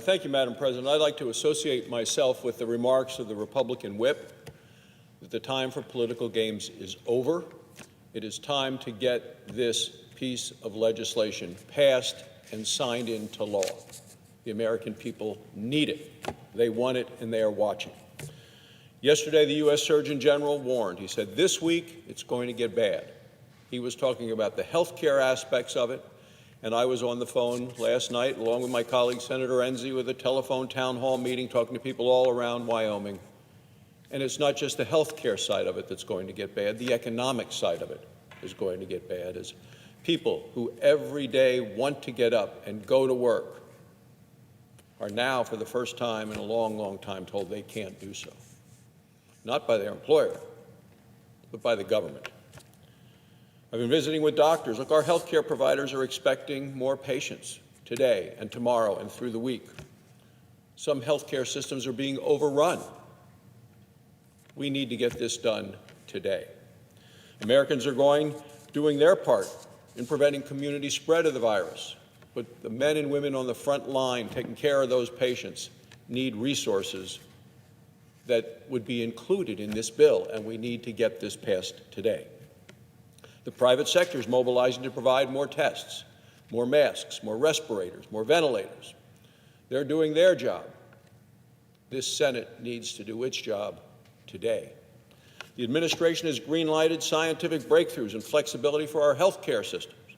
Thank you, Madam President. I'd like to associate myself with the remarks of the Republican whip that the time for political games is over. It is time to get this piece of legislation passed and signed into law. The American people need it. They want it, and they are watching. Yesterday, the U.S. Surgeon General warned. He said, this week, it's going to get bad. He was talking about the health care aspects of it. And I was on the phone last night, along with my colleague, Senator Enzi, with a telephone town hall meeting, talking to people all around Wyoming. And it's not just the health care side of it that's going to get bad. The economic side of it is going to get bad, as people who every day want to get up and go to work are now, for the first time in a long, long time, told they can't do so. Not by their employer, but by the government. I've been visiting with doctors. Look, our health care providers are expecting more patients today and tomorrow and through the week. Some health care systems are being overrun. We need to get this done today. Americans are doing their part in preventing community spread of the virus. But the men and women on the front line taking care of those patients need resources that would be included in this bill, and we need to get this passed today. The private sector is mobilizing to provide more tests, more masks, more respirators, more ventilators. They're doing their job. This Senate needs to do its job today. The administration has green-lighted scientific breakthroughs and flexibility for our health care systems.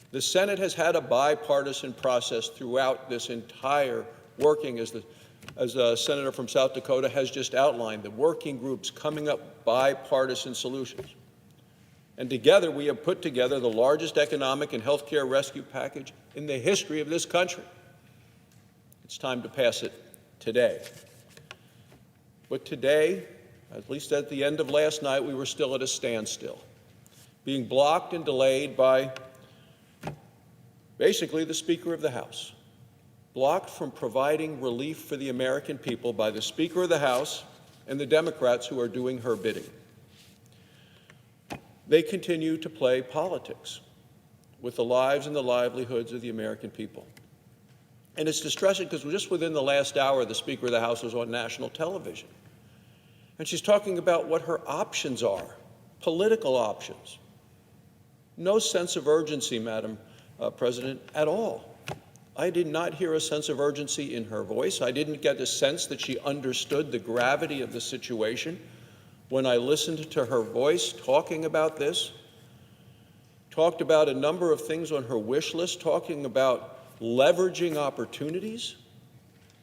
The Senate has had a bipartisan process throughout this entire working, as the senator from South Dakota has just outlined, the working groups coming up with bipartisan solutions. And together, we have put together the largest economic and health care rescue package in the history of this country. It's time to pass it today. But today, at least at the end of last night, we were still at a standstill, being blocked and delayed by basically the Speaker of the House, blocked from providing relief for the American people by the Speaker of the House and the Democrats who are doing her bidding. They continue to play politics with the lives and the livelihoods of the American people. And it's distressing because just within the last hour, the Speaker of the House was on national television. And she's talking about what her options are, political options. No sense of urgency, Madam President, at all. I did not hear a sense of urgency in her voice. I didn't get a sense that she understood the gravity of the situation. When I listened to her voice talking about this, talked about a number of things on her wish list, talking about leveraging opportunities.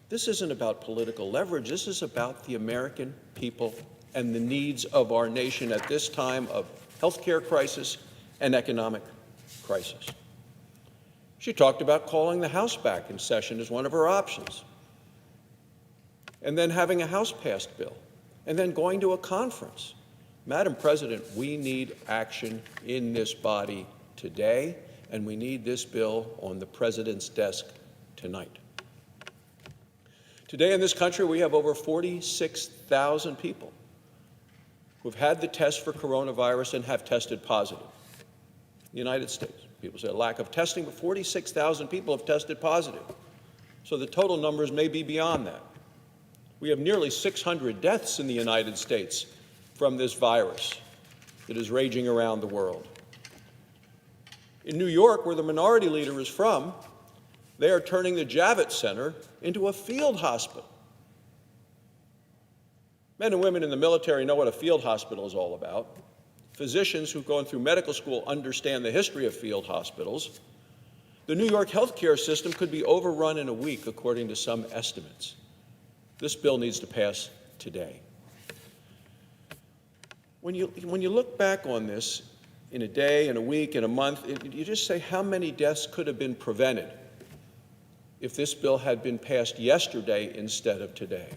This isn't about political leverage. This is about the American people and the needs of our nation at this time of health care crisis and economic crisis. She talked about calling the House back in session as one of her options, and then having a House-passed bill, and then going to a conference. Madam President, we need action in this body today, and we need this bill on the President's desk tonight. Today in this country, we have over 46,000 people who've had the test for coronavirus and have tested positive. In the United States, people say a lack of testing, but 46,000 people have tested positive. So the total numbers may be beyond that. We have nearly 600 deaths in the United States from this virus that is raging around the world. In New York, where the minority leader is from, they are turning the Javits Center into a field hospital. Men and women in the military know what a field hospital is all about. Physicians who've gone through medical school understand the history of field hospitals. The New York healthcare system could be overrun in a week, according to some estimates. This bill needs to pass today. When you look back on this in a day, in a week, in a month, you just say how many deaths could have been prevented if this bill had been passed yesterday instead of today.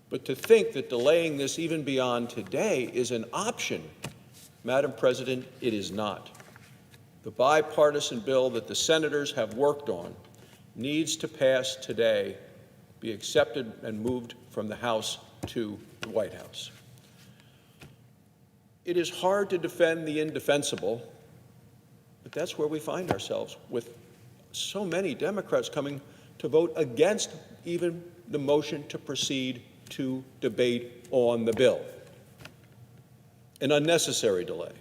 But to think that delaying this even beyond today is an option, Madam President, it is not. The bipartisan bill that the senators have worked on needs to pass today, be accepted and moved from the House to the White House. It is hard to defend the indefensible, but that's where we find ourselves with so many Democrats coming to vote against even the motion to proceed to debate on the bill. An unnecessary delay.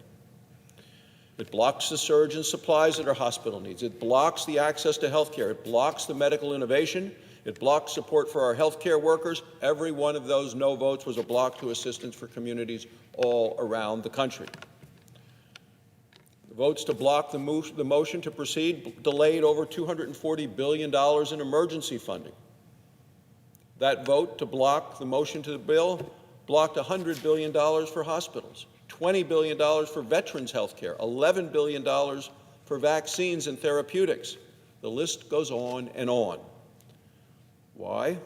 It blocks the surge in supplies that our hospital needs. It blocks the access to health care. It blocks the medical innovation. It blocks support for our health care workers. Every one of those no votes was a block to assistance for communities all around the country. The votes to block the motion to proceed delayed over $240 billion in emergency funding. That vote to block the motion to the bill blocked $100 billion for hospitals, $20 billion for veterans' health care, $11 billion for vaccines and therapeutics. The list goes on and on. Why?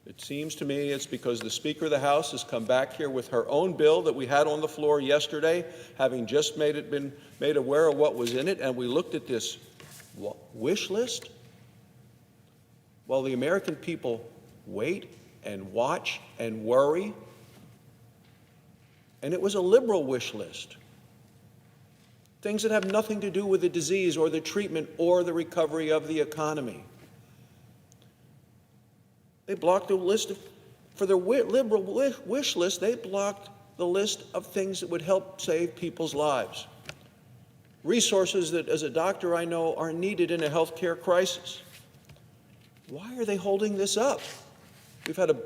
It seems to me it's because the Speaker of the House has come back here with her own bill that we had on the floor yesterday, having just been made aware of what was in it, and we looked at this wish list. While the American people wait and watch and worry, and it was a liberal wish list. Things that have nothing to do with the disease or the treatment or the recovery of the economy. They blocked the list for their liberal wish list, they blocked the list of things that would help save people's lives. Resources that, as a doctor I know, are needed in a healthcare crisis. Why are they holding this up? We've had a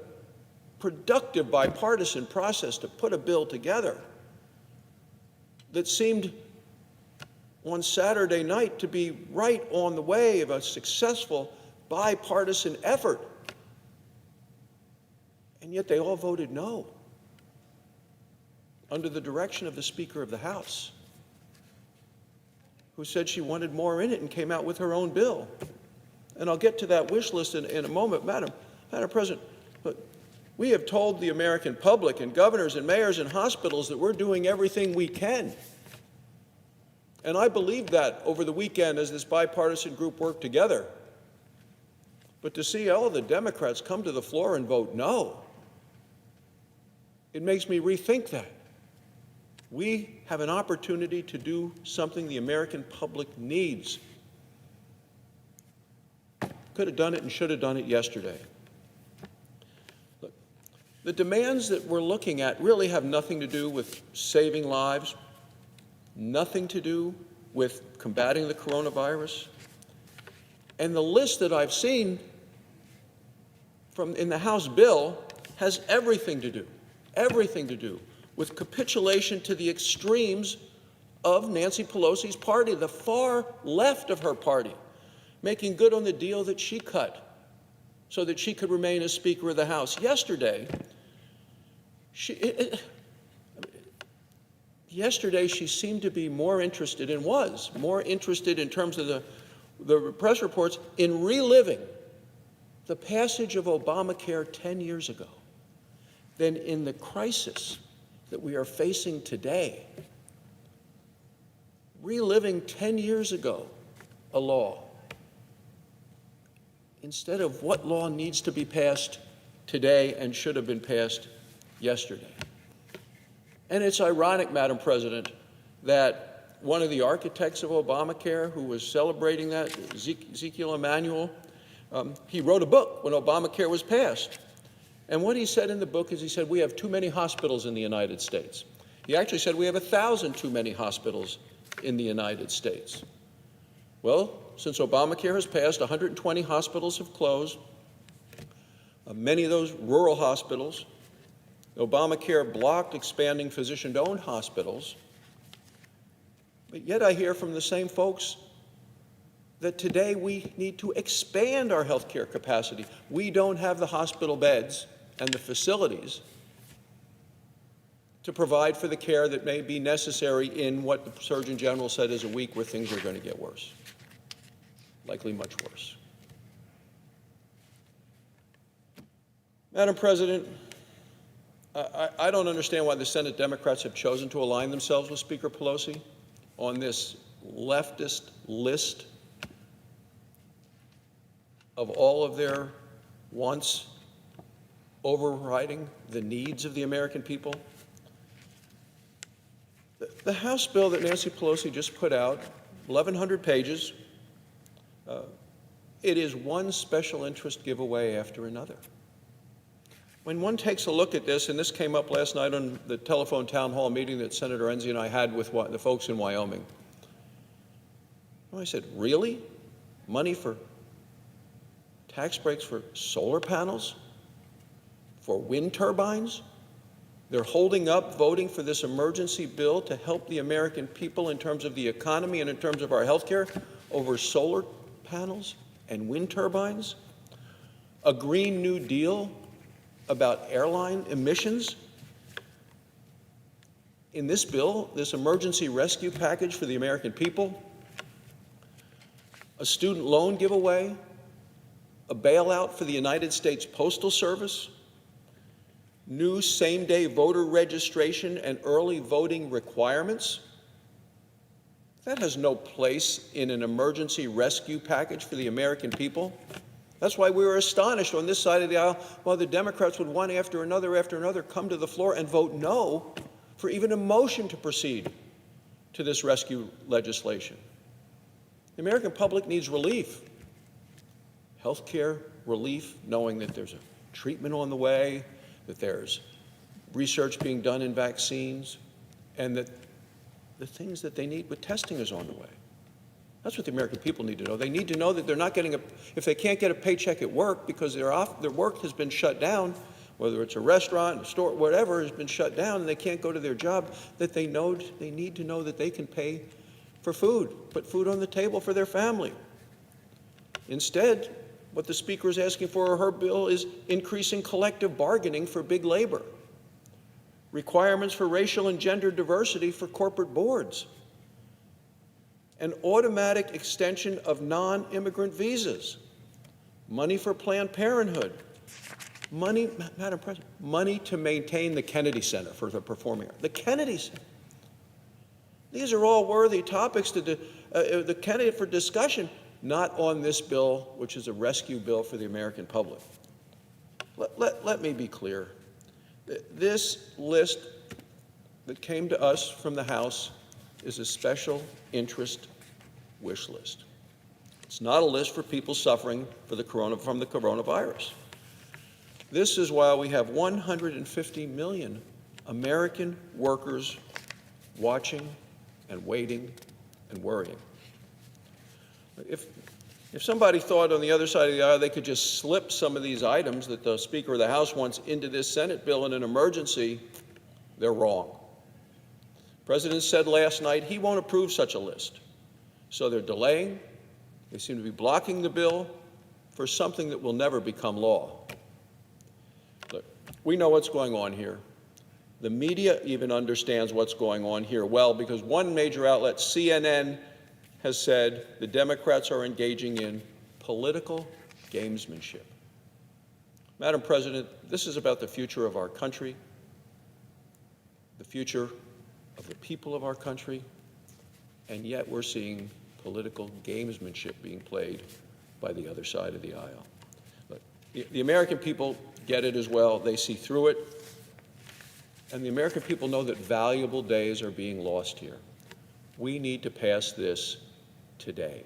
productive bipartisan process to put a bill together that seemed on Saturday night to be right on the way of a successful bipartisan effort. And yet they all voted no, under the direction of the Speaker of the House, who said she wanted more in it and came out with her own bill. And I'll get to that wish list in a moment, Madam President. But we have told the American public and governors and mayors and hospitals that we're doing everything we can. And I believed that over the weekend as this bipartisan group worked together. But to see all of the Democrats come to the floor and vote no, it makes me rethink that. We have an opportunity to do something the American public needs. Could have done it and should have done it yesterday. Look, the demands that we're looking at really have nothing to do with saving lives, nothing to do with combating the coronavirus. And the list that I've seen in the House bill has everything to do with capitulation to the extremes of Nancy Pelosi's party, the far left of her party, making good on the deal that she cut so that she could remain as Speaker of the House. Yesterday, she seemed to be more interested, and was more interested in terms of the press reports, in reliving the passage of Obamacare 10 years ago than in the crisis that we are facing today. Reliving 10 years ago a law instead of what law needs to be passed today and should have been passed yesterday. And it's ironic, Madam President, that one of the architects of Obamacare, who was celebrating that, Ezekiel Emanuel, he wrote a book when Obamacare was passed. And what he said in the book is, he said, we have too many hospitals in the United States. He actually said we have 1,000 too many hospitals in the United States. Well, since Obamacare has passed, 120 hospitals have closed, many of those rural hospitals. Obamacare blocked expanding physician-owned hospitals. But yet I hear from the same folks that today we need to expand our health care capacity. We don't have the hospital beds and the facilities to provide for the care that may be necessary in what the Surgeon General said is a week where things are going to get worse, likely much worse. Madam President, I don't understand why the Senate Democrats have chosen to align themselves with Speaker Pelosi on this leftist list of all of their wants overriding the needs of the American people. The House bill that Nancy Pelosi just put out, 1,100 pages, It is one special interest giveaway after another. When one takes a look at this, and this came up last night on the telephone town hall meeting that Senator Enzi and I had with the folks in Wyoming, I said, really? Money for tax breaks for solar panels? For wind turbines? They're holding up voting for this emergency bill to help the American people in terms of the economy and in terms of our health care over solar panels and wind turbines? A Green New Deal about airline emissions? In this bill, this emergency rescue package for the American people, a student loan giveaway, a bailout for the United States Postal Service, new same-day voter registration and early voting requirements. That has no place in an emergency rescue package for the American people. That's why we were astonished on this side of the aisle while the Democrats would one after another come to the floor and vote no for even a motion to proceed to this rescue legislation. The American public needs relief. Health care relief, knowing that there's a treatment on the way, that there's research being done in vaccines, and that the things that they need with testing is on the way. That's what the American people need to know. They need to know that they're not getting if they can't get a paycheck at work because their work has been shut down, whether it's a restaurant, a store, whatever has been shut down, and they can't go to their job, that they need to know that they can pay for food, put food on the table for their family. Instead, what the Speaker is asking for her bill is increasing collective bargaining for big labor, requirements for racial and gender diversity for corporate boards, an automatic extension of non-immigrant visas, money for Planned Parenthood, money, Madam President, money to maintain the Kennedy Center for the Performing Arts, the Kennedy Center. These are all worthy topics to the candidate for discussion, not on this bill, which is a rescue bill for the American public. Let me be clear. This list that came to us from the House is a special interest wish list. It's not a list for people suffering from the coronavirus. This is why we have 150 million American workers watching and waiting and worrying. If somebody thought on the other side of the aisle they could just slip some of these items that the Speaker of the House wants into this Senate bill in an emergency, they're wrong. The President said last night he won't approve such a list. So they're delaying. They seem to be blocking the bill for something that will never become law. Look, we know what's going on here. The media even understands what's going on here well, because one major outlet, CNN, has said the Democrats are engaging in political gamesmanship. Madam President, this is about the future of our country, the future of the people of our country, and yet we're seeing political gamesmanship being played by the other side of the aisle. Look, the American people get it as well. They see through it. And the American people know that valuable days are being lost here. We need to pass this today.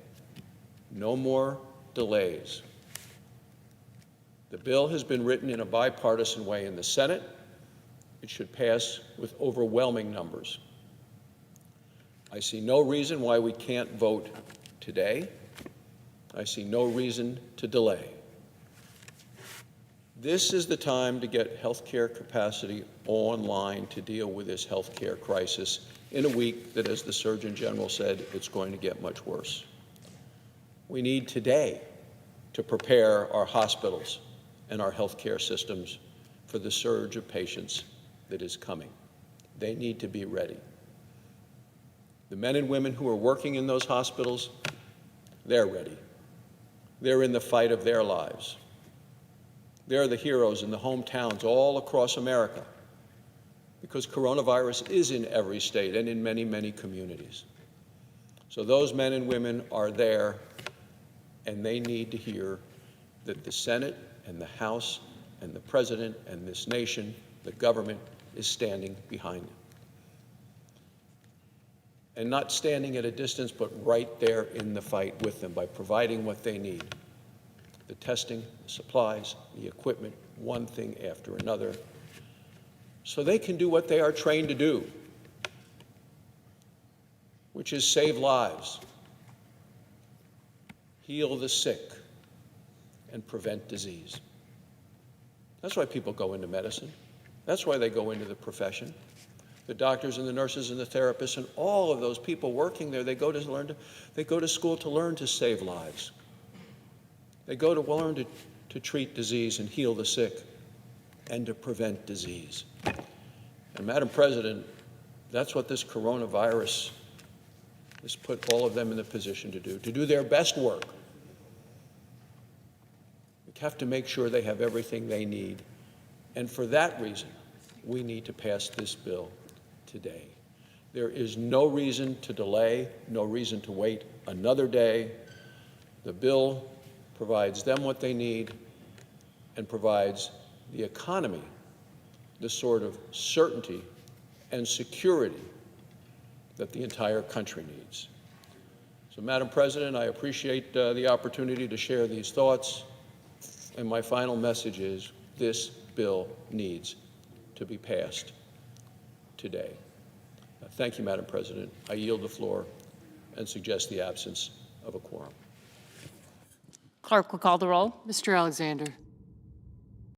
No more delays. The bill has been written in a bipartisan way in the Senate. It should pass with overwhelming numbers. I see no reason why we can't vote today. I see no reason to delay. This is the time to get health care capacity online to deal with this health care crisis in a week that, as the Surgeon General said, it's going to get much worse. We need today to prepare our hospitals and our health care systems for the surge of patients that is coming. They need to be ready. The men and women who are working in those hospitals, they're ready. They're in the fight of their lives. They're the heroes in the hometowns all across America, because coronavirus is in every state and in many, many communities. So those men and women are there, and they need to hear that the Senate and the House and the President and this nation, the government, is standing behind them. And not standing at a distance, but right there in the fight with them by providing what they need. the testing, the supplies, the equipment, one thing after another, so they can do what they are trained to do, which is save lives, heal the sick, and prevent disease. That's why people go into medicine. That's why they go into the profession. The doctors and the nurses and the therapists and all of those people working there, they go to school to learn to save lives. They go to learn to treat disease and heal the sick and to prevent disease. And Madam President, that's what this coronavirus has put all of them in the position to do their best work. We have to make sure they have everything they need. And for that reason, we need to pass this bill today. There is no reason to delay, no reason to wait another day. The bill provides them what they need and provides the economy the sort of certainty and security that the entire country needs. So, Madam President, I appreciate the opportunity to share these thoughts, and my final message is this bill needs to be passed today. Thank you, Madam President. I yield the floor and suggest the absence of a quorum. Clerk will call the roll. Mr. Alexander.